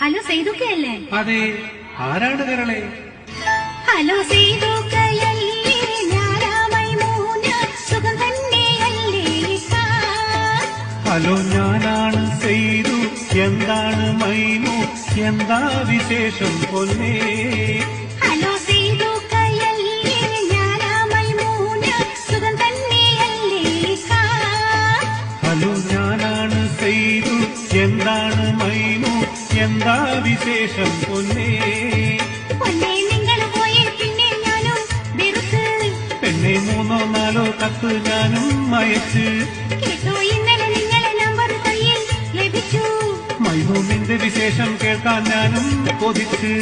Hello സേതുക്കയല്ലേ? അതെ, ആരാണ് കരളെ? ഹലോ സേതുക്കയല്ലേ, ഞാനാ മൈമൂന, സുഖം തന്നെയല്ലേ? ഹലോ, ഞാനാണ് സേതു, എന്താണ് മൈമു, എന്താ വിശേഷം പൊന്നേ? ഹലോ സേതുക്കയല്ലേ, ഞാനാ മൈമൂന, സുഖം തന്നെയല്ലേ? ഹലോ, ഞാനാണ് സേതു, എന്താണ് മൈമു, എന്താ വിശേഷം പൊന്നേ? പൊന്നേ, നിങ്ങൾ പോയേ പിന്നെ ഞാനും വെറുത്ത്. പെണ്ണെ, 3 4 കത്ത് ഞാനും അയച്ച്. കേട്ടോ, ഇന്നലെ നിങ്ങളെ നമ്പർ കയ്യിൽ ലഭിച്ചു. മൈമു, നിന്റെ വിശേഷം കേൾക്കാൻ ഞാനും കൊതിച്ച്.